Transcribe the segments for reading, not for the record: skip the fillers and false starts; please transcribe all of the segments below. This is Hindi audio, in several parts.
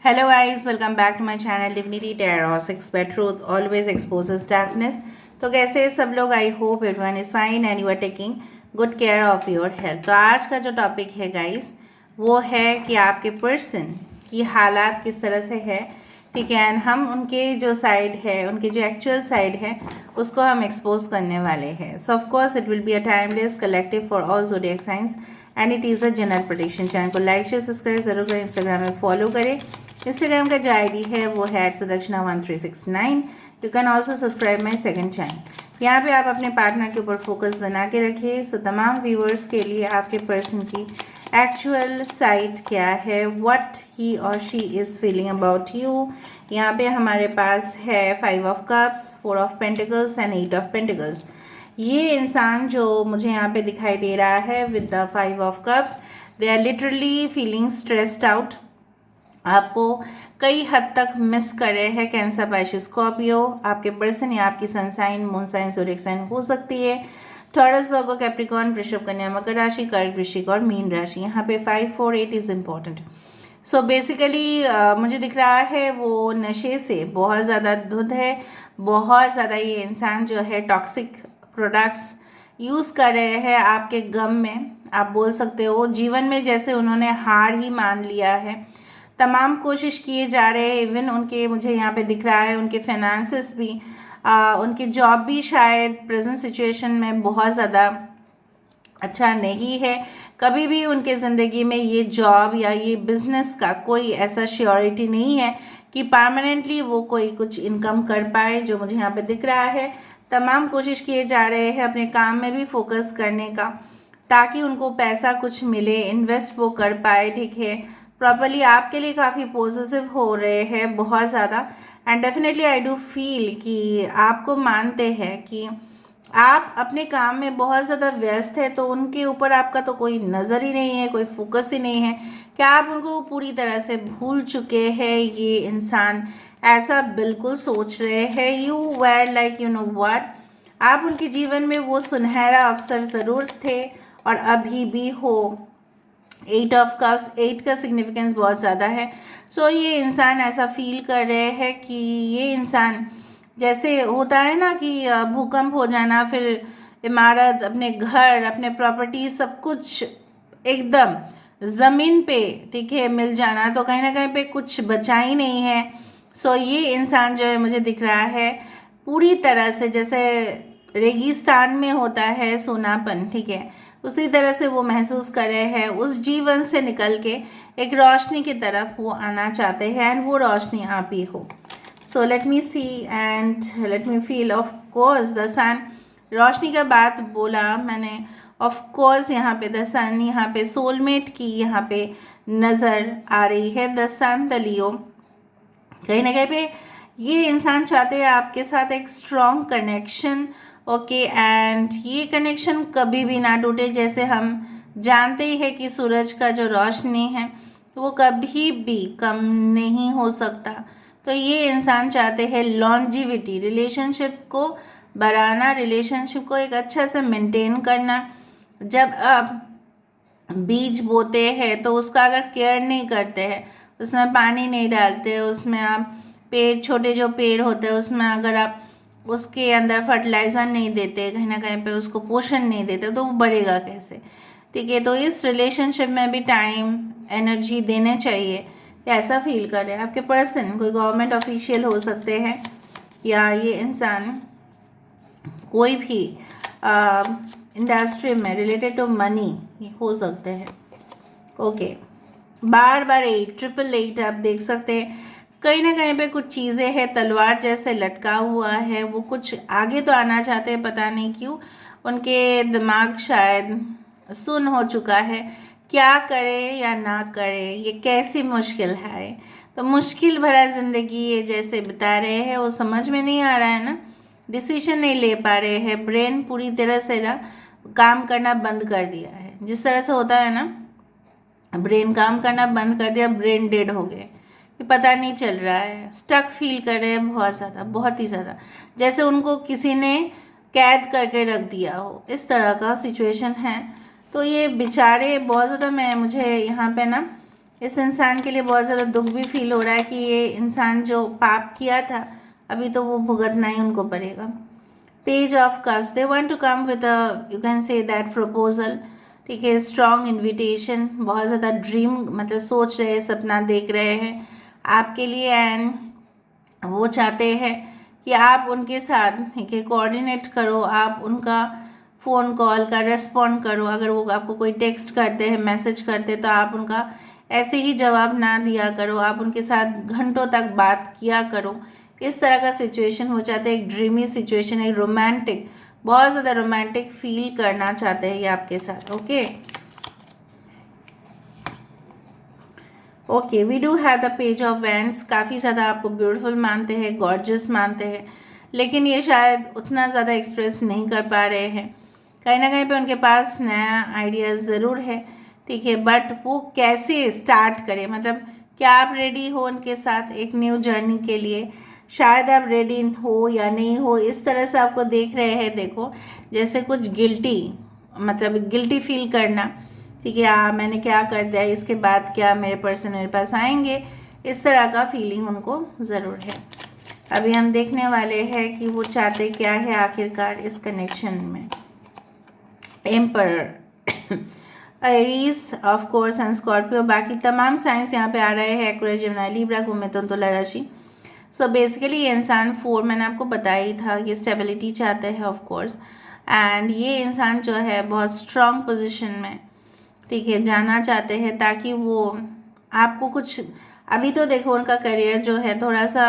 Hello guys, welcome back to my channel Divinity Tarot. Expert truth always exposes darkness. तो कैसे हैं सब लोग? I hope everyone is fine and you are taking good care of your health. तो आज का जो टॉपिक है गाइस वो है कि आपके पर्सन की हालात किस तरह से है, ठीक है। एंड हम उनके जो साइड है, उनकी जो एक्चुअल साइड है उसको हम एक्सपोज करने वाले हैं। सो of course it will be a timeless collective for all zodiac science and it is a general prediction. Channel को लाइक शेयर सब्सक्राइब जरूर करें, इंस्टाग्राम में फॉलो करें। इंस्टाग्राम का जो आईडी है वो है @sudakshinah1369। You can also subscribe my second channel. यहाँ पे आप अपने पार्टनर के ऊपर फोकस बना के रखिए। सो तमाम व्यूअर्स के लिए आपके पर्सन की एक्चुअल साइड क्या है, व्हाट ही और she is feeling about you. यहाँ पे हमारे पास है 5 of cups, 4 of pentacles and 8 of pentacles. ये इंसान जो मुझे यहाँ पे दिखाई दे रहा है with the 5 of cups, they are literally feeling stressed out. आपको कई हद तक मिस कर रहे हैं। कैंसर, पाइसेस, स्कॉर्पियो आपके पर्सन या आपकी sun sign, moon sign, zodiac sign हो सकती है। टॉरस, वर्गो, कैप्रिकॉर्न, वृषभ, कन्या, मकर राशि, कर्क, वृश्चिक और मीन राशि। यहाँ पे 5, 4, 8 इज़ इम्पॉर्टेंट। सो बेसिकली मुझे दिख रहा है वो नशे से बहुत ज़्यादा धुत है, बहुत ज़्यादा ये इंसान जो है टॉक्सिक प्रोडक्ट्स यूज़ कर रहे हैं आपके गम में। आप बोल सकते हो जीवन में जैसे उन्होंने हार ही मान लिया है। तमाम कोशिश किए जा रहे हैं, इवन उनके मुझे यहाँ पे दिख रहा है उनके फाइनेंसेस भी, उनकी जॉब भी शायद प्रेजेंट सिचुएशन में बहुत ज़्यादा अच्छा नहीं है। कभी भी उनके ज़िंदगी में ये जॉब या ये बिज़नेस का कोई ऐसा श्योरिटी नहीं है कि परमानेंटली वो कोई कुछ इनकम कर पाए, जो मुझे यहाँ पे दिख रहा है। तमाम कोशिश किए जा रहे हैं अपने काम में भी फोकस करने का, ताकि उनको पैसा कुछ मिले, इन्वेस्ट वो कर पाए, ठीक है। प्रॉपरली आपके लिए काफ़ी पॉजिटिव हो रहे हैं बहुत ज़्यादा। And definitely I do feel कि आपको मानते हैं कि आप अपने काम में बहुत ज़्यादा व्यस्त है, तो उनके ऊपर आपका तो कोई नज़र ही नहीं है, कोई फोकस ही नहीं है। क्या आप उनको पूरी तरह से भूल चुके हैं? ये इंसान ऐसा बिल्कुल सोच रहे हैं। You were like you know what, आप उनके जीवन में वो सुनहरा अवसर ज़रूर थे और अभी भी हो। 8 ऑफ कप्स, 8 का सिग्निफिकेंस बहुत ज़्यादा है। सो ये इंसान ऐसा फील कर रहे हैं कि ये इंसान जैसे होता है ना कि भूकंप हो जाना, फिर इमारत, अपने घर, अपने प्रॉपर्टी सब कुछ एकदम ज़मीन पे, ठीक है, मिल जाना, तो कहीं ना कहीं पे कुछ बचा ही नहीं है। सो ये इंसान जो है मुझे दिख रहा है पूरी तरह से जैसे रेगिस्तान में होता है सोनापन, ठीक है, उसी तरह से वो महसूस कर रहे हैं। उस जीवन से निकल के एक रोशनी की तरफ वो आना चाहते हैं एंड वो रोशनी आप ही हो। So let me see and let me feel. Of course the sun, रोशनी का बात बोला मैंने, ऑफ कोर्स यहाँ पे द सन, यहाँ पे सोलमेट की यहाँ पे नज़र आ रही है। द सन, द लियो, कहीं ना कहीं पे ये इंसान चाहते हैं आपके साथ एक स्ट्रॉन्ग कनेक्शन, ओके। एंड ये कनेक्शन कभी भी ना टूटे। जैसे हम जानते ही है कि सूरज का जो रोशनी है वो कभी भी कम नहीं हो सकता। तो ये इंसान चाहते हैं लॉन्जिविटी, रिलेशनशिप को बढ़ाना, रिलेशनशिप को एक अच्छा से मेंटेन करना। जब आप बीज बोते हैं तो उसका अगर केयर नहीं करते हैं, उसमें पानी नहीं डालते, उसमें आप पेड़, छोटे जो पेड़ होते हैं उसमें अगर आप उसके अंदर फर्टिलाइज़र नहीं देते, कहीं ना कहीं पे उसको पोषण नहीं देते, तो वो बढ़ेगा कैसे, ठीक है। तो इस रिलेशनशिप में भी टाइम, एनर्जी देने चाहिए। ऐसा फील कर रहे हैं आपके पर्सन। कोई गवर्नमेंट ऑफिशियल हो सकते हैं या ये इंसान कोई भी इंडस्ट्री में रिलेटेड टू मनी हो सकते हैं, ओके। बार बार 8, 888 आप देख सकते हैं। कहीं ना कहीं पे कुछ चीज़ें हैं तलवार जैसे लटका हुआ है, वो कुछ आगे तो आना चाहते हैं, पता नहीं क्यों उनके दिमाग शायद सुन हो चुका है। क्या करें या ना करें, ये कैसी मुश्किल है। तो मुश्किल भरा ज़िंदगी ये जैसे बिता रहे हैं, वो समझ में नहीं आ रहा है ना, डिसीजन नहीं ले पा रहे हैं। ब्रेन पूरी तरह से ना काम करना बंद कर दिया है। जिस तरह से होता है ना, ब्रेन काम करना बंद कर दिया, ब्रेन डेड हो गए, ये पता नहीं चल रहा है। स्टक फील कर रहे हैं बहुत ज़्यादा, बहुत ही ज़्यादा, जैसे उनको किसी ने कैद करके रख दिया हो, इस तरह का सिचुएशन है। तो ये बेचारे बहुत ज़्यादा, मुझे यहाँ पे ना इस इंसान के लिए बहुत ज़्यादा दुख भी फील हो रहा है कि ये इंसान जो पाप किया था अभी तो वो भुगतना ही उनको पड़ेगा। Page of cups, they want to come with a, you can say that proposal, ठीक है, स्ट्रॉन्ग इन्विटेशन, बहुत ज़्यादा ड्रीम मतलब सोच रहे हैं, सपना देख रहे हैं आपके लिए, एंड वो चाहते हैं कि आप उनके साथ, ठीक है, कोऑर्डिनेट करो, आप उनका फ़ोन कॉल का रेस्पॉन्ड करो। अगर वो आपको कोई टेक्स्ट करते हैं, मैसेज करते, तो आप उनका ऐसे ही जवाब ना दिया करो, आप उनके साथ घंटों तक बात किया करो। इस तरह का सिचुएशन हो जाता है, एक ड्रीमी सिचुएशन, एक रोमांटिक, बहुत ज़्यादा रोमांटिक फील करना चाहते हैं ये आपके साथ। Okay, we do have the page of wands, काफ़ी ज़्यादा आपको ब्यूटीफुल मानते हैं, गॉर्जियस मानते हैं, लेकिन ये शायद उतना ज़्यादा एक्सप्रेस नहीं कर पा रहे हैं। कहीं ना कहीं पे उनके पास नया आइडियाज़ ज़रूर है, ठीक है, बट वो कैसे स्टार्ट करें, मतलब क्या आप रेडी हो उनके साथ एक न्यू जर्नी के लिए? शायद आप रेडी हो या नहीं हो, इस तरह से आपको देख रहे हैं। देखो, जैसे कुछ गिल्टी, मतलब गिल्टी फील करना, ठीक है, मैंने क्या कर दिया, इसके बाद क्या मेरे पर्सन मेरे पास आएंगे, इस तरह का फीलिंग उनको ज़रूर है। अभी हम देखने वाले हैं कि वो चाहते क्या है आखिरकार इस कनेक्शन में। Emperor, Aries of course and Scorpio, बाकी तमाम साइंस यहाँ पे आ रहे हैं, एक्वेरियस, जेमिनी, लिब्रा, मिथुन, तुला राशि। सो बेसिकली ये इंसान 4, मैंने आपको बताया ही था, ये स्टेबिलिटी चाहते हैं ऑफ कोर्स, एंड ये इंसान जो है बहुत स्ट्रॉन्ग पोजीशन में, ठीक है, जाना चाहते हैं, ताकि वो आपको कुछ, अभी तो देखो उनका करियर जो है थोड़ा सा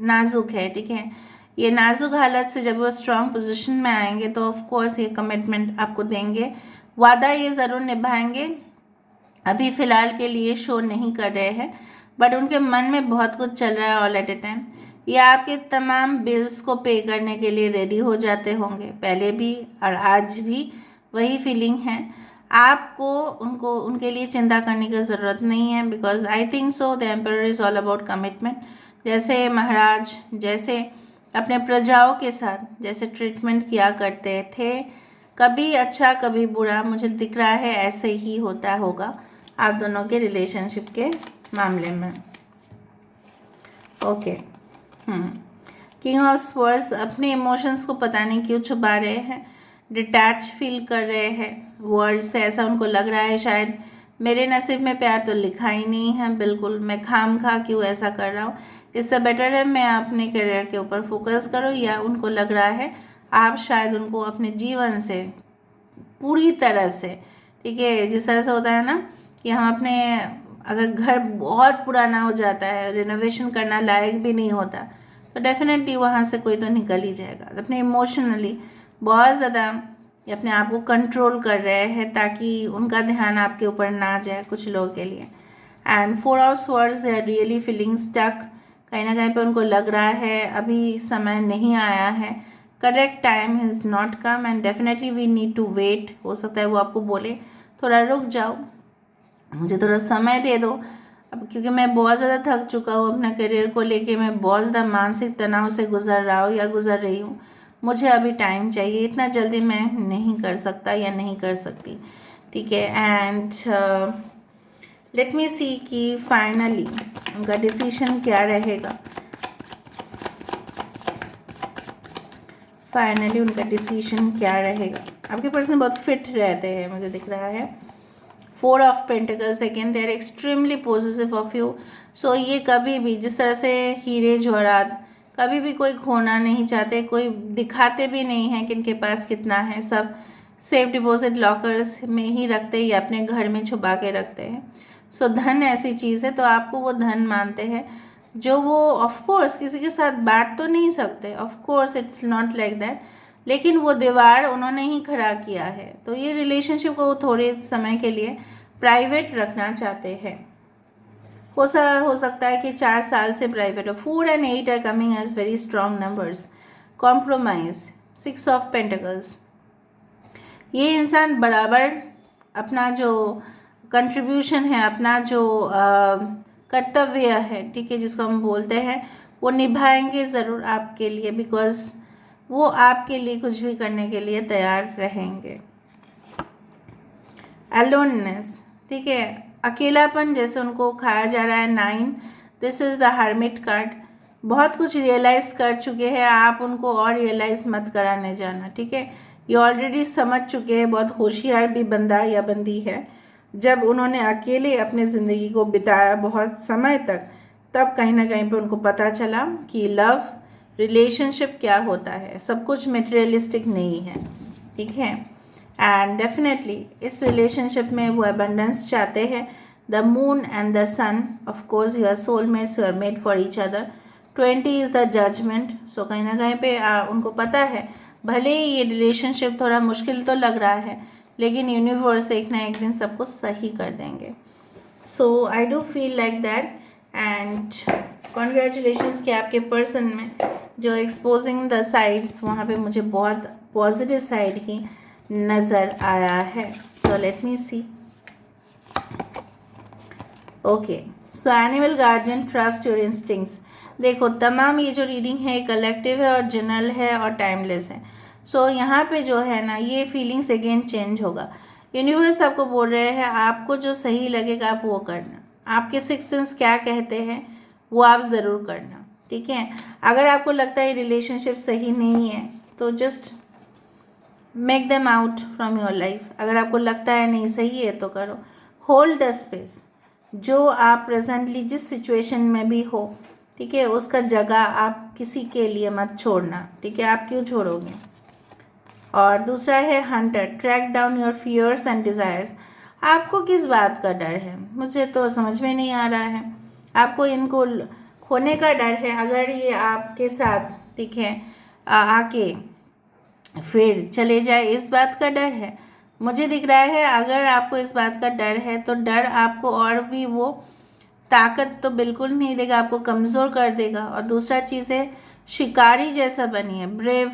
नाजुक है, ठीक है, ये नाजुक हालत से जब वो स्ट्रॉन्ग पोजीशन में आएंगे तो ऑफ कोर्स ये कमिटमेंट आपको देंगे, वादा ये ज़रूर निभाएंगे। अभी फ़िलहाल के लिए शो नहीं कर रहे हैं, बट उनके मन में बहुत कुछ चल रहा है ऑल एट ए टाइम। ये आपके तमाम बिल्स को पे करने के लिए रेडी हो जाते होंगे, पहले भी और आज भी वही फीलिंग है। आपको उनको उनके लिए चिंता करने की ज़रूरत नहीं है, because I think so the emperor is all about commitment. जैसे महाराज जैसे अपने प्रजाओं के साथ जैसे ट्रीटमेंट किया करते थे, कभी अच्छा कभी बुरा, मुझे दिख रहा है ऐसे ही होता होगा आप दोनों के रिलेशनशिप के मामले में। ओके, किंग ऑफ स्वर्ड्स, अपने इमोशंस को पता नहीं क्यों छुपा रहे हैं, डिटैच फील कर रहे हैं वर्ल्ड से, ऐसा उनको लग रहा है शायद मेरे नसीब में प्यार तो लिखा ही नहीं है, बिल्कुल मैं खाम खा क्यों ऐसा कर रहा हूँ, इससे बेटर है मैं अपने करियर के ऊपर फोकस करूँ। या उनको लग रहा है आप शायद उनको अपने जीवन से पूरी तरह से, ठीक है, जिस तरह से होता है ना कि हम अपने, अगर घर बहुत पुराना हो जाता है, रिनोवेशन करना लायक भी नहीं होता, तो डेफिनेटली वहाँ से कोई तो निकल ही जाएगा। अपने इमोशनली बहुत ज़्यादा अपने आप को कंट्रोल कर रहे हैं ताकि उनका ध्यान आपके ऊपर ना जाए कुछ लोगों के लिए। And 4 of swords, they are really feeling stuck, कहीं ना कहीं पे उनको लग रहा है अभी समय नहीं आया है, correct time has not come and definitely we need to wait. हो सकता है वो आपको बोले थोड़ा रुक जाओ, मुझे थोड़ा समय दे दो, अब क्योंकि मैं बहुत ज़्यादा थक चुका हूँ अपना करियर को लेके, मैं बहुत ज़्यादा मानसिक तनाव से गुजर रहा हूँ या गुजर रही हूँ, मुझे अभी टाइम चाहिए, इतना जल्दी मैं नहीं कर सकता या नहीं कर सकती, ठीक है। एंड लेट मी सी कि फाइनली उनका डिसीजन क्या रहेगा, फाइनली उनका डिसीजन क्या रहेगा। आपके पर्सन बहुत फिट रहते हैं मुझे दिख रहा है। 4 of pentacles, again they are extremely positive of you. So ये कभी भी, जिस तरह से हीरे जवाहरात, कभी भी कोई खोना नहीं चाहते, कोई दिखाते भी नहीं है कि इनके पास कितना है, सब सेफ डिपॉजिट लॉकर्स में ही रखते हैं या अपने घर में छुपा के रखते हैं। सो धन ऐसी चीज़ है, तो आपको वो धन मानते हैं जो वो ऑफ कोर्स किसी के साथ बांट तो नहीं सकते, of course it's not like that, लेकिन वो दीवार उन्होंने ही खड़ा किया है, तो ये रिलेशनशिप को वो थोड़े समय के लिए प्राइवेट रखना चाहते हैं। हो सकता है कि 4 साल से प्राइवेट हो। 4 and 8 are coming as very strong numbers. Compromise, 6 of pentacles, ये इंसान बराबर अपना जो कंट्रीब्यूशन है, अपना जो कर्तव्य है, ठीक है, जिसको हम बोलते हैं, वो निभाएंगे ज़रूर आपके लिए, बिकॉज वो आपके लिए कुछ भी करने के लिए तैयार रहेंगे। अलोननेस, ठीक है, अकेलापन जैसे उनको खाया जा रहा है। 9, this is the hermit card. बहुत कुछ रियलाइज़ कर चुके हैं आप, उनको और रियलाइज़ मत कराने जाना, ठीक है। ये ऑलरेडी समझ चुके हैं, बहुत होशियार भी बंदा या बंदी है। जब उन्होंने अकेले अपने ज़िंदगी को बिताया बहुत समय तक, तब कहीं ना कहीं पे उनको पता चला कि लव रिलेशनशिप क्या होता है। सब कुछ मटेरियलिस्टिक नहीं है, ठीक है। एंड डेफिनेटली इस रिलेशनशिप में वो अबंडेंस चाहते हैं। The moon and the sun, of course you are soulmates, you are made for each other. 20 is the judgement. So कहीं ना कहीं पे उनको पता है, भले ही ये रिलेशनशिप थोड़ा मुश्किल तो लग रहा है, लेकिन यूनिवर्स एक ना एक दिन सब कुछ सही कर देंगे। So I do feel like that. And congratulations कि आपके पर्सन में जो एक्सपोजिंग द साइड्स, वहाँ पे मुझे बहुत पॉजिटिव साइड ही नज़र आया है। So let me see. Okay, so animal guardian, trust your instincts. देखो, तमाम ये जो रीडिंग है कलेक्टिव है और जनरल है और टाइमलेस है। सो यहाँ पे जो है ना, ये फीलिंग्स अगेन चेंज होगा। यूनिवर्स आपको बोल रहे हैं आपको जो सही लगेगा आप वो करना। आपके सिक्स सेंस क्या कहते हैं वो आप ज़रूर करना, ठीक है। अगर आपको लगता है रिलेशनशिप सही नहीं है तो just make them out from your life. अगर आपको लगता है नहीं सही है तो करो। Hold the space. जो आप प्रेजेंटली जिस सिचुएशन में भी हो, ठीक है, उसका जगह आप किसी के लिए मत छोड़ना, ठीक है। आप क्यों छोड़ोगे। और दूसरा है hunter, track down your fears and desires. आपको किस बात का डर है, मुझे तो समझ में नहीं आ रहा है। आपको इनको खोने का डर है। अगर ये आपके साथ, ठीक है, आके फिर चले जाए, इस बात का डर है मुझे दिख रहा है। अगर आपको इस बात का डर है तो डर आपको और भी वो ताकत तो बिल्कुल नहीं देगा, आपको कमज़ोर कर देगा। और दूसरा चीज़ है शिकारी जैसा बनिए, ब्रेव,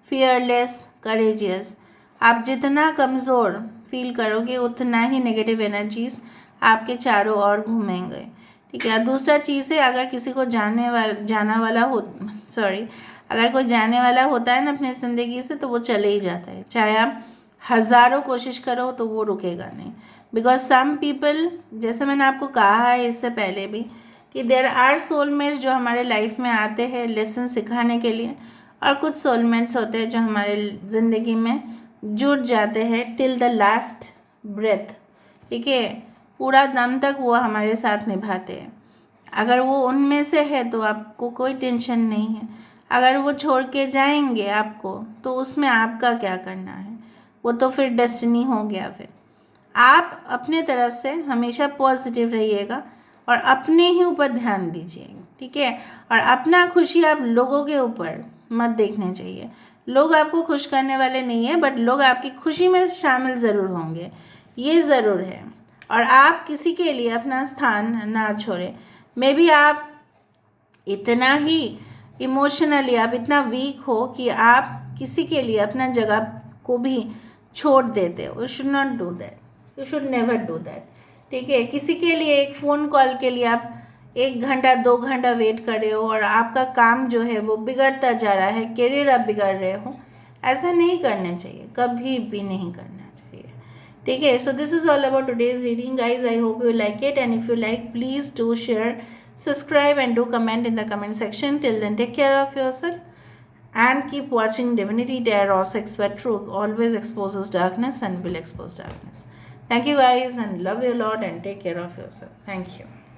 फियरलेस, करेजियस। आप जितना कमज़ोर फील करोगे उतना ही नेगेटिव एनर्जीज आपके चारों ओर घूमेंगे, ठीक है। दूसरा चीज़ है, अगर किसी को अगर कोई जाने वाला होता है ना अपने ज़िंदगी से, तो वो चले ही जाता है। चाहे आप हज़ारों कोशिश करो तो वो रुकेगा नहीं। बिकॉज सम पीपल, जैसे मैंने आपको कहा है इससे पहले भी, कि देयर आर सोलमेट्स जो हमारे लाइफ में आते हैं लेसन सिखाने के लिए, और कुछ सोलमेट्स होते हैं जो हमारे ज़िंदगी में जुड़ जाते हैं टिल द लास्ट ब्रेथ, ठीक है। पूरा दम तक वो हमारे साथ निभाते हैं। अगर वो उनमें से है तो आपको कोई टेंशन नहीं है। अगर वो छोड़ के जाएंगे आपको तो उसमें आपका क्या करना है, वो तो फिर डेस्टिनी हो गया। फिर आप अपने तरफ से हमेशा पॉजिटिव रहिएगा और अपने ही ऊपर ध्यान दीजिए, ठीक है। और अपना खुशी आप लोगों के ऊपर मत देखने चाहिए। लोग आपको खुश करने वाले नहीं है, बट लोग आपकी खुशी में शामिल ज़रूर होंगे, ये ज़रूर है। और आप किसी के लिए अपना स्थान ना छोड़ें। मे बी आप इतना ही इमोशनली आप इतना वीक हो कि आप किसी के लिए अपना जगह को भी छोड़ देते हो। You should not do that, you should never do that, ठीक है। किसी के लिए एक फ़ोन कॉल के लिए आप 1 घंटा 2 घंटा वेट कर रहे हो और आपका काम जो है वो बिगड़ता जा रहा है, करियर आप बिगड़ रहे हो, ऐसा नहीं करना चाहिए, कभी भी नहीं करना चाहिए, ठीक है। So this is all about today's reading guys. I hope you like it, and if you like please do share, subscribe and do comment in the comment section. Till then, take care of yourself and keep watching Divinity Tarot 6 where truth always exposes darkness and will expose darkness. Thank you guys, and love you a lot, and take care of yourself. Thank you.